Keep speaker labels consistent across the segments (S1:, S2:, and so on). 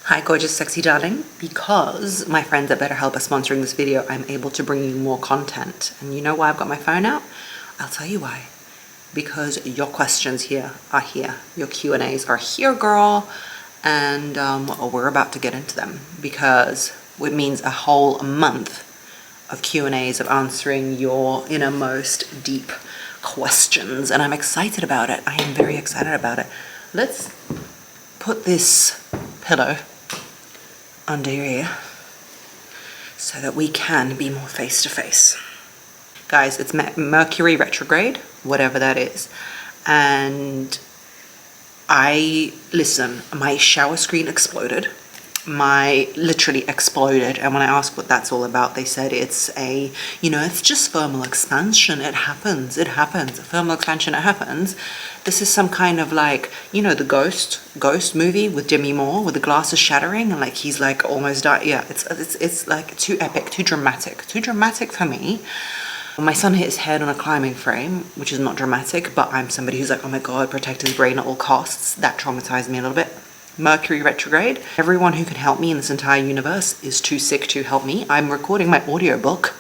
S1: Hi gorgeous sexy darling. Because my friends at BetterHelp are sponsoring this video, I'm able to bring you more content. And you know why I've got my phone out? I'll tell you why. Because your questions here are here. Your Q&As are here, girl. And we're about to get into them because it means a whole month of Q&As of answering your innermost deep questions. And I'm excited about it. I am very excited about it. Let's put this pillow under your ear so that we can be more face to face. Guys, it's Mercury retrograde, whatever that is. And listen, my shower screen exploded. Literally exploded. And when I asked what that's all about, they said it's it's just thermal expansion. It happens. Thermal expansion, it happens. This is some kind of the ghost movie with Demi Moore, with the glasses shattering and he's almost died. Yeah, it's like too epic, too dramatic for me. My son hit his head on a climbing frame, which is not dramatic, but I'm somebody who's like, oh my God, protect his brain at all costs. That traumatized me a little bit. Mercury retrograde. Everyone who can help me in this entire universe is too sick to help me. I'm recording my audiobook.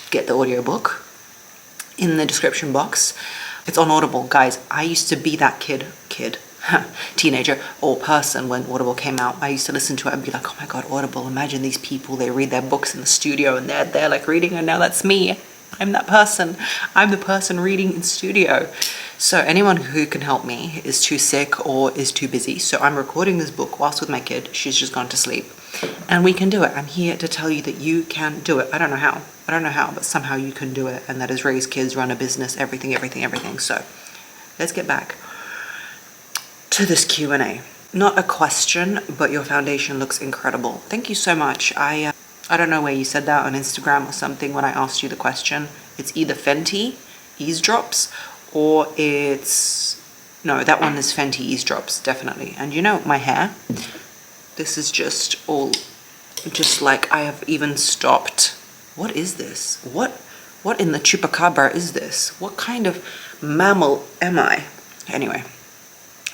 S1: Get the audiobook in the description box. It's on Audible. Guys, I used to be that teenager or person when Audible came out. I used to listen to it and be like, oh my God, Audible. Imagine these people, they read their books in the studio and they're reading, and now that's me. I'm that person. I'm the person reading in studio. So anyone who can help me is too sick or is too busy. So I'm recording this book whilst with my kid. She's just gone to sleep. And we can do it. I'm here to tell you that you can do it. I don't know how, but somehow you can do it. And that is raise kids, run a business, everything. So let's get back to this Q&A. Not a question, but your foundation looks incredible. Thank you so much. I don't know where you said that on Instagram or something when I asked you the question. It's either Fenty eavesdrops or no, that one is Fenty eavesdrops, definitely. And you know, my hair, this is just I have even stopped. What is this? What in the chupacabra is this? What kind of mammal am I? Anyway,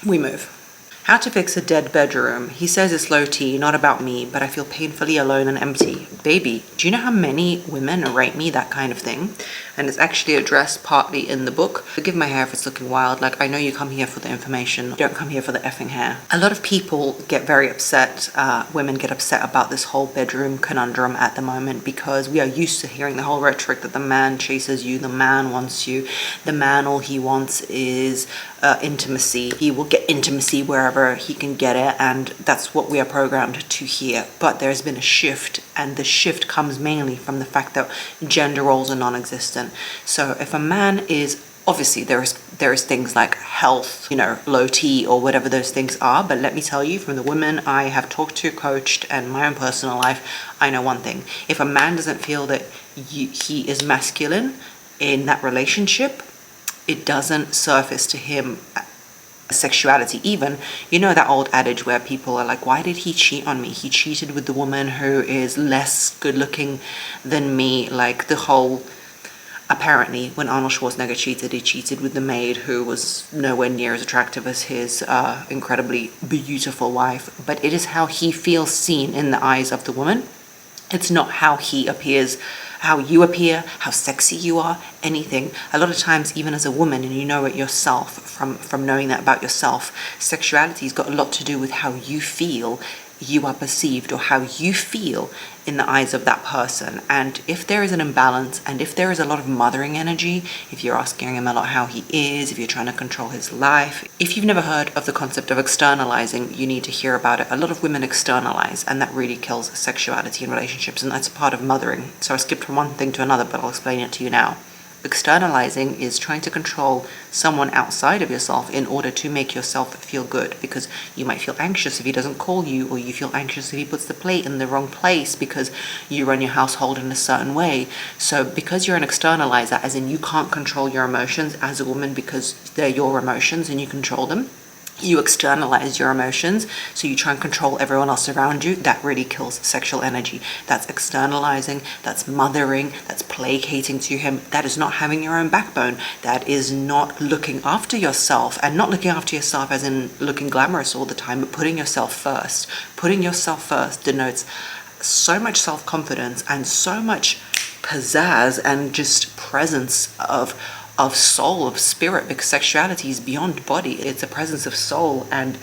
S1: we move. How to fix a dead bedroom. He says it's low T, not about me, but I feel painfully alone and empty. Baby, do you know how many women write me that kind of thing? And it's actually addressed partly in the book. Forgive my hair if it's looking wild. I know you come here for the information. Don't come here for the effing hair. A lot of people get very upset. Women get upset about this whole bedroom conundrum at the moment because we are used to hearing the whole rhetoric that the man chases you, the man wants you, the man, all he wants is intimacy. He will get intimacy wherever he can get it, and that's what we are programmed to hear. But there's been a shift, and the shift comes mainly from the fact that gender roles are non-existent. So if a man is, obviously there is things like health, low T or whatever those things are, but let me tell you, from the women I have talked to, coached, and my own personal life, I know one thing. If a man doesn't feel that he is masculine in that relationship, it doesn't surface to him sexuality. Even, that old adage where people are like, why did he cheat on me? He cheated with the woman who is less good looking than me. Apparently when Arnold Schwarzenegger cheated, he cheated with the maid who was nowhere near as attractive as his incredibly beautiful wife. But it is how he feels seen in the eyes of the woman. It's not how he appears, how you appear, how sexy you are, anything. A lot of times, even as a woman, and you know it yourself from knowing that about yourself, sexuality's got a lot to do with how you feel you are perceived, or how you feel in the eyes of that person. And if there is an imbalance, and if there is a lot of mothering energy, if you're asking him a lot how he is, if you're trying to control his life, if you've never heard of the concept of externalizing, you need to hear about it. A lot of women externalize, and that really kills sexuality in relationships, and that's a part of mothering. So I skipped from one thing to another, but I'll explain it to you now. Externalizing is trying to control someone outside of yourself in order to make yourself feel good, because you might feel anxious if he doesn't call you, or you feel anxious if he puts the plate in the wrong place because you run your household in a certain way. So because you're an externalizer, as in you can't control your emotions as a woman because they're your emotions and you control them, You externalize your emotions, so you try and control everyone else around you. That really kills sexual energy. That's externalizing, that's mothering, that's placating to him. That is not having your own backbone. That is not looking after yourself, and not looking after yourself as in looking glamorous all the time, but putting yourself first. Putting yourself first denotes so much self-confidence and so much pizzazz and just presence of soul, of spirit, because sexuality is beyond body. It's a presence of soul, and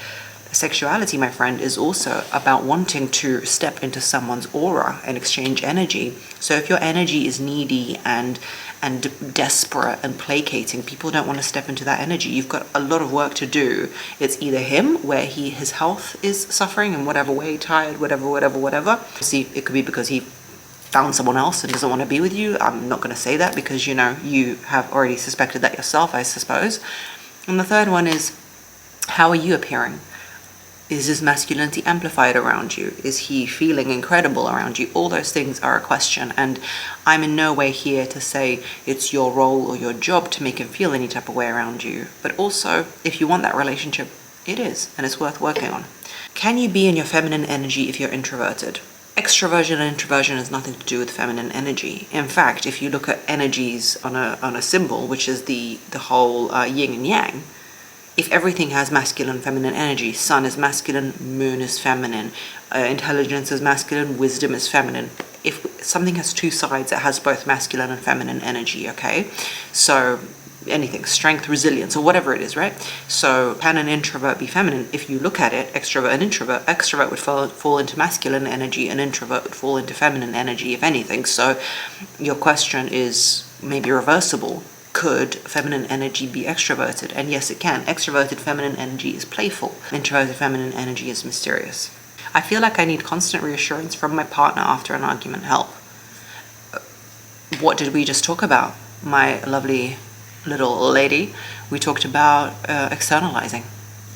S1: sexuality, my friend, is also about wanting to step into someone's aura and exchange energy. So if your energy is needy and desperate and placating, people don't want to step into that energy. You've got a lot of work to do. It's either him, where his health is suffering in whatever way, tired, whatever. See, it could be because he found someone else and doesn't want to be with you. I'm not going to say that because, you have already suspected that yourself, I suppose. And the third one is, how are you appearing? Is his masculinity amplified around you? Is he feeling incredible around you? All those things are a question, and I'm in no way here to say it's your role or your job to make him feel any type of way around you. But also, if you want that relationship, it is, and it's worth working on. Can you be in your feminine energy if you're introverted? Extroversion and introversion has nothing to do with feminine energy. In fact, if you look at energies on a symbol, which is the whole yin and yang, if everything has masculine and feminine energy, sun is masculine, moon is feminine, intelligence is masculine, wisdom is feminine. If something has two sides, it has both masculine and feminine energy, okay? So anything, strength, resilience, or whatever it is, right? So can an introvert be feminine? If you look at it, extrovert and introvert, extrovert would fall into masculine energy, and introvert would fall into feminine energy, if anything. So your question is maybe reversible. Could feminine energy be extroverted? And yes, it can. Extroverted feminine energy is playful. Introverted feminine energy is mysterious. I feel like I need constant reassurance from my partner after an argument. Help. What did we just talk about, my lovely little lady? We talked about externalizing.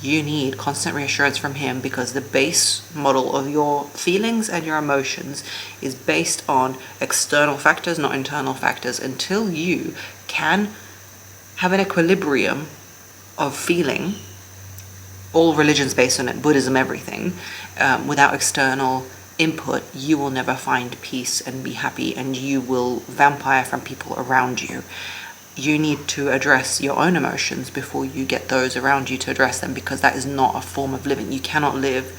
S1: You need constant reassurance from him, because the base model of your feelings and your emotions is based on external factors, not internal factors. Until you can have an equilibrium of feeling, all religions based on it, Buddhism, everything, without external input, you will never find peace and be happy, and you will vampire from people around you. You need to address your own emotions before you get those around you to address them, because that is not a form of living. You cannot live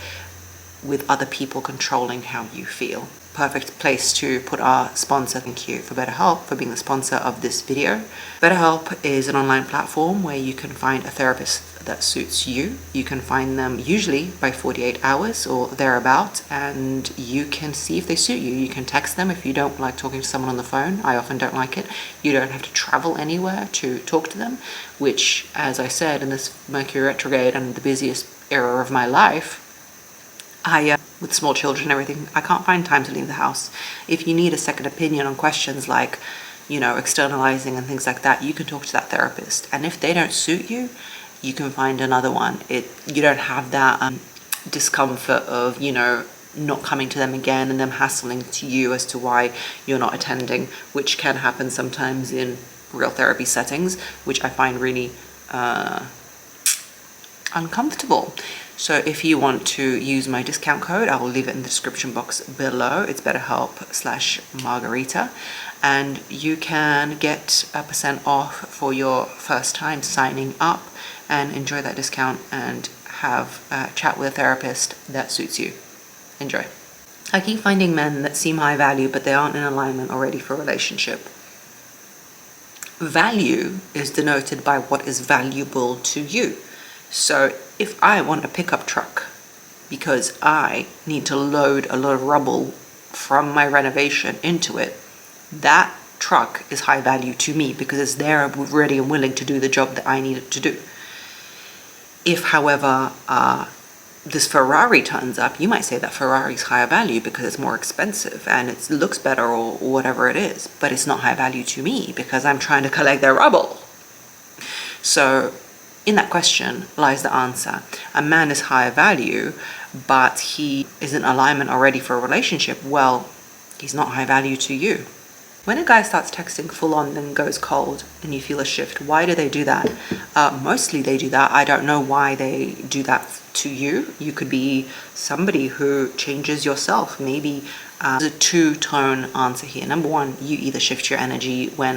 S1: with other people controlling how you feel. Perfect place to put our sponsor. Thank you for BetterHelp for being the sponsor of this video. BetterHelp is an online platform where you can find a therapist that suits you. You can find them usually by 48 hours or thereabout, and you can see if they suit you. You can text them if you don't like talking to someone on the phone. I often don't like it. You don't have to travel anywhere to talk to them, which, as I said, in this Mercury retrograde and the busiest era of my life, with small children and everything, I can't find time to leave the house. If you need a second opinion on questions like, externalizing and things like that, you can talk to that therapist. And if they don't suit you, you can find another one. You don't have that discomfort of, not coming to them again and them hassling to you as to why you're not attending, which can happen sometimes in real therapy settings, which I find really uncomfortable. So if you want to use my discount code, I will leave it in the description box below. It's BetterHelp/Margarita, and you can get a % off for your first time signing up, and enjoy that discount and have a chat with a therapist that suits you. Enjoy. I keep finding men that seem high value, but they aren't in alignment or ready for a relationship. Value is denoted by what is valuable to you. So if I want a pickup truck because I need to load a lot of rubble from my renovation into it, that truck is high value to me because it's there, ready and willing to do the job that I need it to do. If, however, this Ferrari turns up, you might say that Ferrari is higher value because it's more expensive and it looks better or whatever it is, but it's not high value to me because I'm trying to collect their rubble. So in that question lies the answer. A man is higher value, but he is in alignment already for a relationship. Well, he's not high value to you. When a guy starts texting full on then goes cold and you feel a shift, why do they do that? Mostly they do that. I don't know why they do that to you. You could be somebody who changes yourself. Maybe there's a two-tone answer here. Number one, you either shift your energy when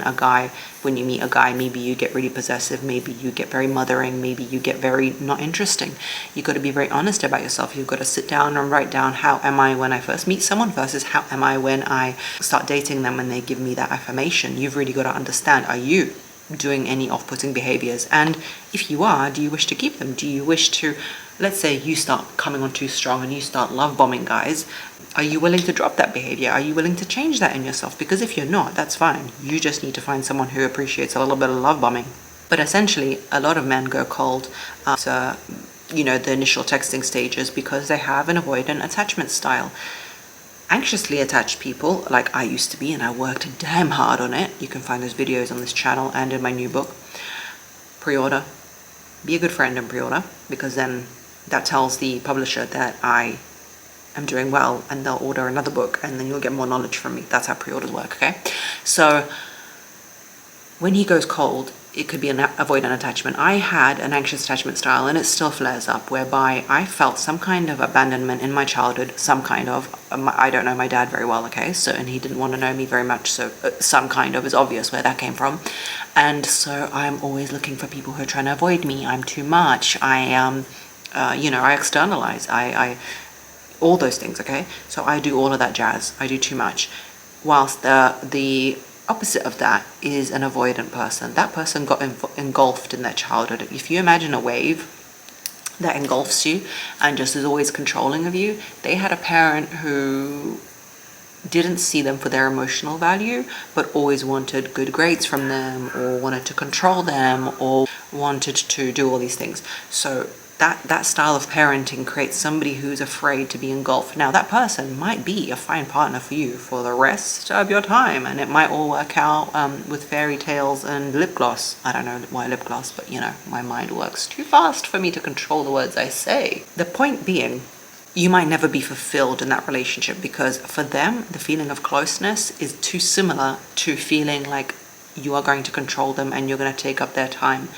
S1: you meet a guy, maybe you get really possessive, maybe you get very mothering, maybe you get very not interesting. You've got to be very honest about yourself. You've got to sit down and write down, how am I when I first meet someone versus how am I when I start dating them, when they give me that affirmation. You've really got to understand, are you doing any off-putting behaviors? And if you are, do you wish to keep them? Do you wish to, let's say you start coming on too strong and you start love bombing guys, are you willing to drop that behavior? Are you willing to change that in yourself? Because if you're not, that's fine. You just need to find someone who appreciates a little bit of love bombing. But essentially, a lot of men go cold after, the initial texting stages because they have an avoidant attachment style. Anxiously attached people, like I used to be, and I worked damn hard on it. You can find those videos on this channel and in my new book. Pre-order. Be a good friend and pre-order, because then that tells the publisher that I am doing well, and they'll order another book, and then you'll get more knowledge from me. That's how pre-orders work, okay? So when he goes cold, it could be an avoidant attachment. I had an anxious attachment style, and it still flares up, whereby I felt some kind of abandonment in my childhood, I don't know my dad very well, okay? So, and he didn't want to know me very much, so some kind of is obvious where that came from. And so I'm always looking for people who are trying to avoid me. I'm too much. I externalize. I all those things, okay? So I do all of that jazz. I do too much. Whilst the opposite of that is an avoidant person. That person got engulfed in their childhood. If you imagine a wave that engulfs you and just is always controlling of you, they had a parent who didn't see them for their emotional value, but always wanted good grades from them, or wanted to control them, or wanted to do all these things. So that style of parenting creates somebody who's afraid to be engulfed. Now, that person might be a fine partner for you for the rest of your time, and it might all work out with fairy tales and lip gloss. I don't know why lip gloss, but my mind works too fast for me to control the words I say. The point being, you might never be fulfilled in that relationship, because for them, the feeling of closeness is too similar to feeling like you are going to control them and you're going to take up their time.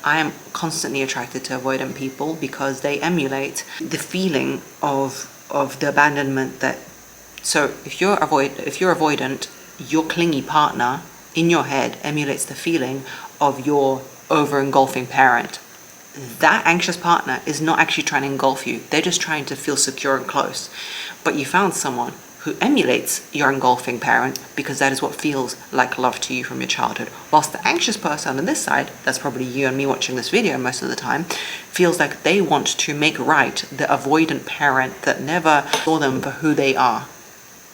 S1: I am constantly attracted to avoidant people because they emulate the feeling of the abandonment that. So if you're avoidant, your clingy partner in your head emulates the feeling of your over-engulfing parent. That anxious partner is not actually trying to engulf you. They're just trying to feel secure and close. But you found someone who emulates your engulfing parent, because that is what feels like love to you from your childhood. Whilst the anxious person on this side, that's probably you and me watching this video most of the time, feels like they want to make right the avoidant parent that never saw them for who they are.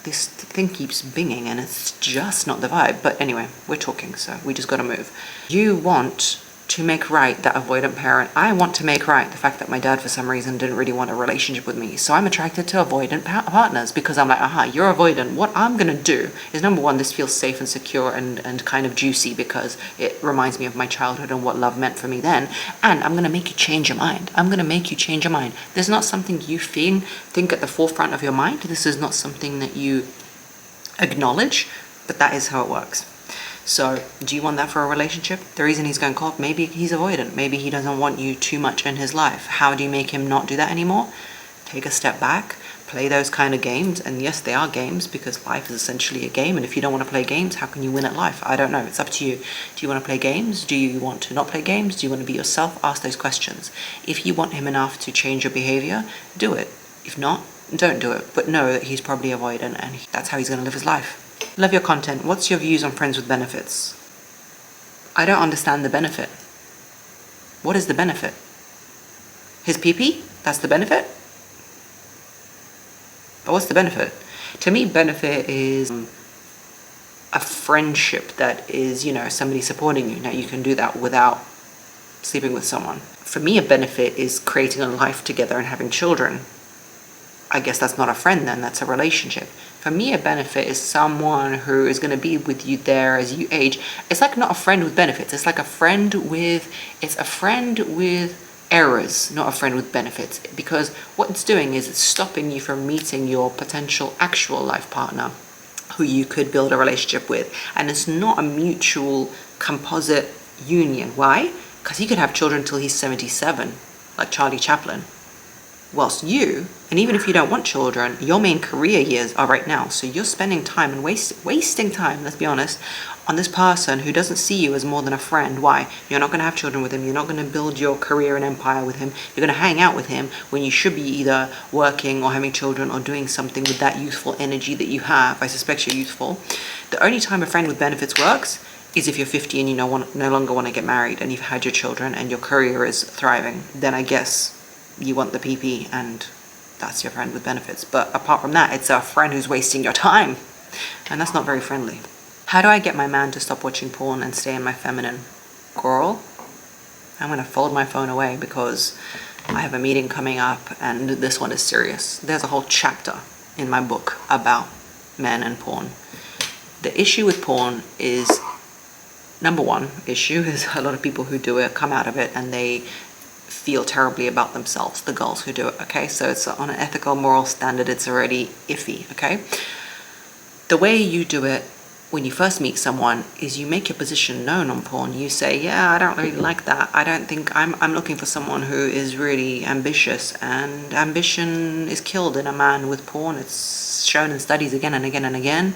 S1: This thing keeps binging and it's just not the vibe. But anyway, we're talking, so we just gotta move. You want to make right that avoidant parent. I want to make right the fact that my dad for some reason didn't really want a relationship with me. So I'm attracted to avoidant partners, because I'm like, aha, you're avoidant. What I'm gonna do is, number one, this feels safe and secure and kind of juicy, because it reminds me of my childhood and what love meant for me then. And I'm gonna make you change your mind. I'm gonna make you change your mind. This is not something you think at the forefront of your mind. This is not something that you acknowledge, but that is how it works. So, do you want that for a relationship? The reason he's going cold, maybe he's avoidant. Maybe he doesn't want you too much in his life. How do you make him not do that anymore? Take a step back, play those kind of games. And yes, they are games, because life is essentially a game. And if you don't want to play games, how can you win at life? I don't know. It's up to you. Do you want to play games? Do you want to not play games? Do you want to be yourself? Ask those questions. If you want him enough to change your behavior, do it. If not, don't do it. But know that he's probably avoidant, and that's how he's going to live his life. Love your content. What's your views on friends with benefits? I don't understand the benefit. What is the benefit? His pee-pee? That's the benefit? But what's the benefit? To me, benefit is a friendship that is, somebody supporting you. Now, you can do that without sleeping with someone. For me, a benefit is creating a life together and having children. I guess that's not a friend then, that's a relationship. For me, a benefit is someone who is going to be with you there as you age. It's like not a friend with benefits. It's like a friend with errors, not a friend with benefits. Because what it's doing is it's stopping you from meeting your potential actual life partner. who you could build a relationship with. And it's not a mutual composite union. Why? Because he could have children till he's 77, like Charlie Chaplin. Whilst you, and even if you don't want children, your main career years are right now. So you're spending time and wasting time, let's be honest, on this person who doesn't see you as more than a friend. Why? You're not going to have children with him. You're not going to build your career and empire with him. You're going to hang out with him when you should be either working or having children or doing something with that youthful energy that you have. I suspect you're youthful. The only time a friend with benefits works is if you're 50 and you no longer want to get married and you've had your children and your career is thriving. Then I guess you want the PP and that's your friend with benefits. But apart from that, it's a friend who's wasting your time. And that's not very friendly. How do I get my man to stop watching porn and stay in my feminine? Girl, I'm going to fold my phone away because I have a meeting coming up and this one is serious. There's a whole chapter in my book about men and porn. The issue with porn is, number one issue is a lot of people who do it come out of it and they feel terribly about themselves, the girls who do it, okay? So it's on an ethical, moral standard, it's already iffy, okay? The way you do it when you first meet someone is you make your position known on porn. You say, yeah, I don't really like that. I don't think, I'm looking for someone who is really ambitious, and ambition is killed in a man with porn. It's shown in studies again and again and again.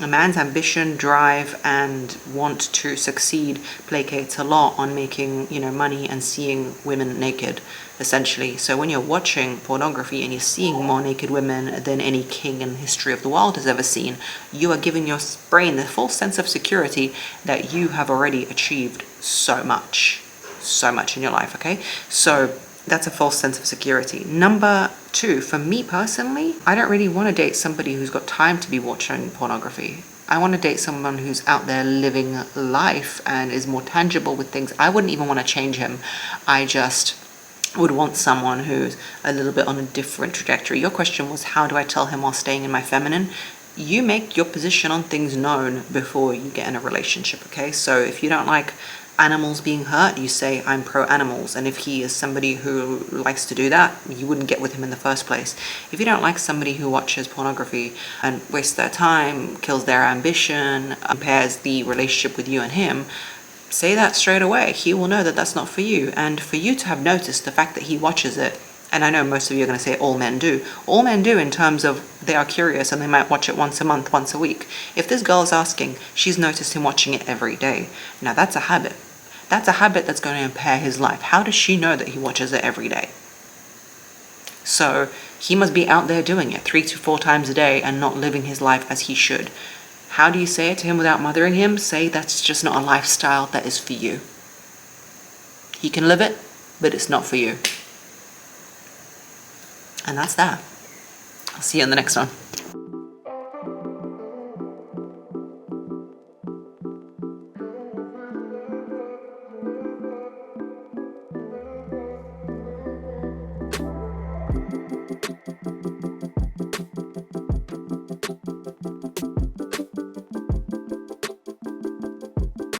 S1: A man's ambition, drive, and want to succeed placates a lot on making, money and seeing women naked, essentially. So when you're watching pornography and you're seeing more naked women than any king in the history of the world has ever seen, you are giving your brain the full sense of security that you have already achieved so much in your life, okay? So that's a false sense of security. Number two, for me personally, I don't really want to date somebody who's got time to be watching pornography. I want to date someone who's out there living life and is more tangible with things. I wouldn't even want to change him. I just would want someone who's a little bit on a different trajectory. Your question was, how do I tell him while staying in my feminine? You make your position on things known before you get in a relationship, okay? So if you don't like animals being hurt, you say, I'm pro animals. And if he is somebody who likes to do that, you wouldn't get with him in the first place. If you don't like somebody who watches pornography and wastes their time, kills their ambition, impairs the relationship with you and him, say that straight away. He will know that that's not for you. And for you to have noticed the fact that he watches it, and I know most of you are going to say all men do. All men do in terms of they are curious and they might watch it once a month, once a week. If this girl is asking, she's noticed him watching it every day. Now that's a habit. That's a habit that's going to impair his life. How does she know that he watches it every day? So he must be out there doing it 3 to 4 times a day and not living his life as he should. How do you say it to him without mothering him? Say that's just not a lifestyle that is for you. He can live it, but it's not for you. And that's that. I'll see you in the next one.